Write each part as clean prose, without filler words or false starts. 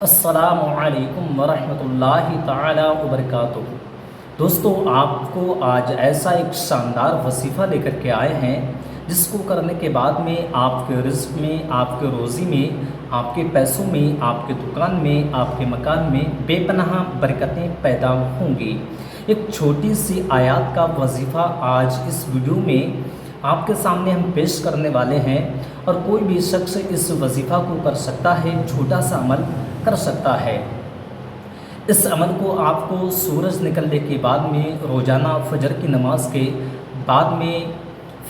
السلام علیکم ورحمۃ اللہ تعالی وبرکاتہ۔ دوستو، آپ کو آج ایسا ایک شاندار وظیفہ لے کر کے آئے ہیں جس کو کرنے کے بعد میں آپ کے رزق میں، آپ کے روزی میں، آپ کے پیسوں میں، آپ کے دکان میں، آپ کے مکان میں بے پناہ برکتیں پیدا ہوں گی۔ ایک چھوٹی سی آیات کا وظیفہ آج اس ویڈیو میں آپ کے سامنے ہم پیش کرنے والے ہیں، اور کوئی بھی شخص اس وظیفہ کو کر سکتا ہے، چھوٹا سا عمل کر سکتا ہے۔ اس عمل کو آپ کو سورج نکلنے کے بعد میں روزانہ فجر کی نماز کے بعد میں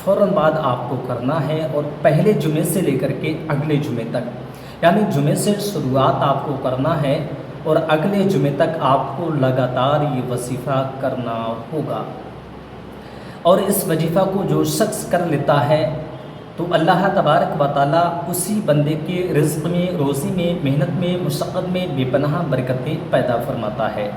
فوراً بعد آپ کو کرنا ہے، اور پہلے جمعے سے لے کر کے اگلے جمعے تک، یعنی جمعے سے شروعات آپ کو کرنا ہے اور اگلے جمعے تک آپ کو لگاتار یہ وظیفہ کرنا ہوگا۔ اور اس وظیفہ کو جو شخص کر لیتا ہے تو اللہ تبارک و تعالیٰ اسی بندے کے رزق میں، روزی میں، محنت میں، مشقت میں بے پناہ برکتیں پیدا فرماتا ہے۔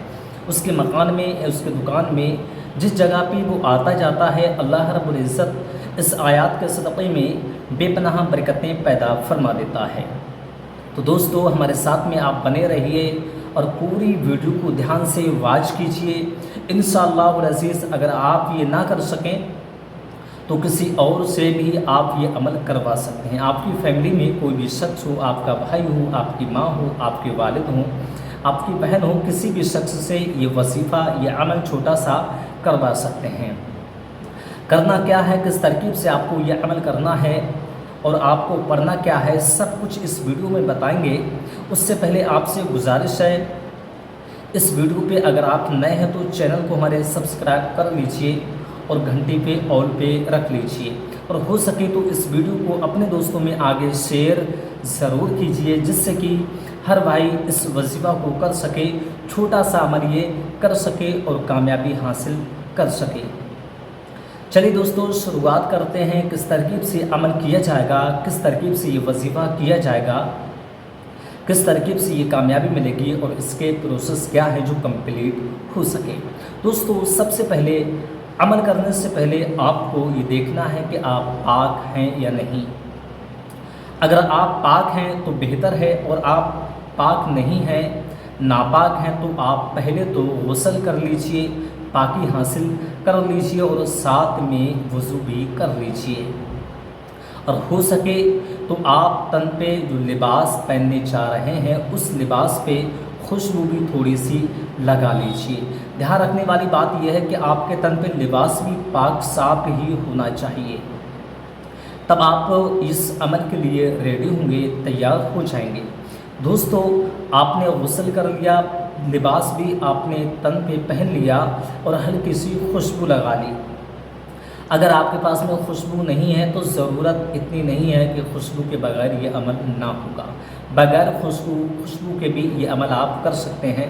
اس کے مکان میں، اس کے دکان میں، جس جگہ پہ وہ آتا جاتا ہے، اللہ رب العزت اس آیات کے صدقے میں بے پناہ برکتیں پیدا فرما دیتا ہے۔ تو دوستو، ہمارے ساتھ میں آپ بنے رہیے اور پوری ویڈیو کو دھیان سے واچ کیجیے۔ انشاءاللہ العزیز اگر آپ یہ نہ کر سکیں تو کسی اور سے بھی آپ یہ عمل کروا سکتے ہیں۔ آپ کی فیملی میں کوئی بھی شخص ہو، آپ کا بھائی ہو، آپ کی ماں ہو، آپ کے والد ہوں، آپ کی بہن ہو، کسی بھی شخص سے یہ وظیفہ، یہ عمل چھوٹا سا کروا سکتے ہیں۔ کرنا کیا ہے، کس ترکیب سے آپ کو یہ عمل کرنا ہے اور آپ کو پڑھنا کیا ہے، سب کچھ اس ویڈیو میں بتائیں گے۔ اس سے پہلے آپ سے گزارش ہے، اس ویڈیو پہ اگر آپ نئے ہیں تو چینل کو ہمارے سبسکرائب کر لیجئے اور گھنٹی پہ آل پہ رکھ لیجئے، اور ہو سکے تو اس ویڈیو کو اپنے دوستوں میں آگے شیئر ضرور کیجئے، جس سے کہ ہر بھائی اس وظیفہ کو کر سکے، چھوٹا سا عمل یہ کر سکے اور کامیابی حاصل کر سکے۔ چلیے دوستو، شروعات کرتے ہیں، کس ترکیب سے عمل کیا جائے گا، کس ترکیب سے یہ وظیفہ کیا جائے گا، کس ترکیب سے یہ کامیابی ملے گی، اور اس کے پروسیس کیا ہے جو کمپلیٹ ہو سکے۔ دوستو، سب سے پہلے عمل کرنے سے پہلے آپ کو یہ دیکھنا ہے کہ آپ پاک ہیں یا نہیں۔ اگر آپ پاک ہیں تو بہتر ہے، اور آپ پاک نہیں ہیں، ناپاک ہیں، تو آپ پہلے تو غسل کر لیجئے، پاکی حاصل کر لیجئے، اور ساتھ میں وضو بھی کر لیجئے، اور ہو سکے تو آپ تن پہ جو لباس پہننے چاہ رہے ہیں اس لباس پہ خوشبو بھی تھوڑی سی لگا لیجئے۔ دھیان رکھنے والی بات یہ ہے کہ آپ کے تن پہ لباس بھی پاک صاف ہی ہونا چاہیے، تب آپ اس عمل کے لیے ریڈی ہوں گے، تیار ہو جائیں گے۔ دوستو، آپ نے غسل کر لیا، لباس بھی آپ نے تن پہ پہن لیا، اور ہلکی سی خوشبو لگا لی۔ اگر آپ کے پاس میں خوشبو نہیں ہے تو ضرورت اتنی نہیں ہے کہ خوشبو کے بغیر یہ عمل نہ ہوگا، بغیر خوشبو کے بھی یہ عمل آپ کر سکتے ہیں۔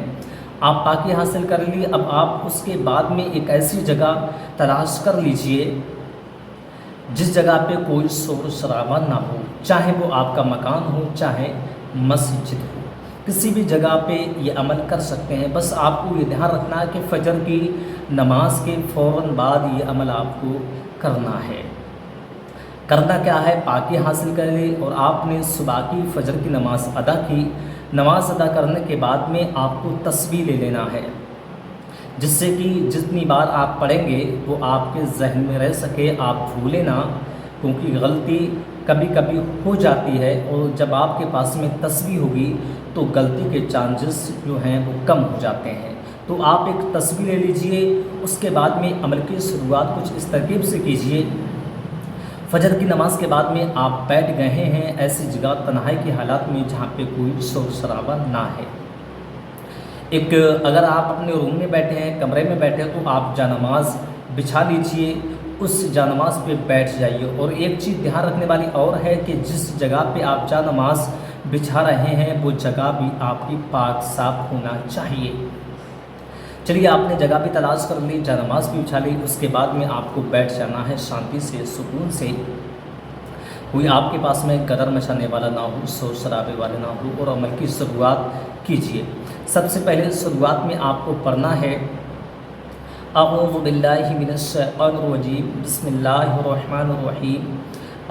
آپ پاکی حاصل کر لی، اب آپ اس کے بعد میں ایک ایسی جگہ تلاش کر لیجئے جس جگہ پہ کوئی شور شرابہ نہ ہو، چاہے وہ آپ کا مکان ہو، چاہے مسجد ہو، کسی بھی جگہ پہ یہ عمل کر سکتے ہیں۔ بس آپ کو یہ دھیان رکھنا ہے کہ فجر کی نماز کے فوراً بعد یہ عمل آپ کو کرنا ہے۔ کرنا کیا ہے، پاکی حاصل کر لی، اور آپ نے صبح کی فجر کی نماز ادا کی۔ نماز ادا کرنے کے بعد میں آپ کو تسبیح لے لینا ہے، جس سے کہ جتنی بار آپ پڑھیں گے وہ آپ کے ذہن میں رہ سکے، آپ بھولیں نہ، کیونکہ غلطی کبھی کبھی ہو جاتی ہے، اور جب آپ کے پاس میں تسبیح ہوگی تو غلطی کے چانسز جو ہیں وہ کم ہو جاتے ہیں۔ تو آپ ایک تسبیح لے لیجئے، اس کے بعد میں عمل کی شروعات کچھ اس ترکیب سے کیجئے۔ فجر کی نماز کے بعد میں آپ بیٹھ گئے ہیں ایسی جگہ، تنہائی کی حالات میں جہاں پہ کوئی شور شرابہ نہ ہے۔ اگر آپ اپنے روم میں بیٹھے ہیں، کمرے میں بیٹھے ہیں، تو آپ جانماز بچھا لیجئے، اس جانماز پہ بیٹھ جائیے۔ اور ایک چیز دھیان رکھنے والی اور ہے کہ جس جگہ پہ آپ جانماز بچھا رہے ہیں وہ جگہ بھی آپ کی پاک صاف ہونا چاہیے۔ چلیے، آپ نے جگہ بھی تلاش کر لی، جانماز بھی بچھا لی، اس کے بعد میں آپ کو بیٹھ جانا ہے شانتی سے، سکون سے، کوئی آپ کے پاس میں قدر مچانے والا نہ ہو، شور شرابے والے نہ ہو، اور عمل کی شروعات کیجیے۔ سب سے پہلے شروعات میں آپ کو پڑھنا ہے اعوذ باللہ من الشیطان الرجیم، بسم اللہ الرحمن الرحیم،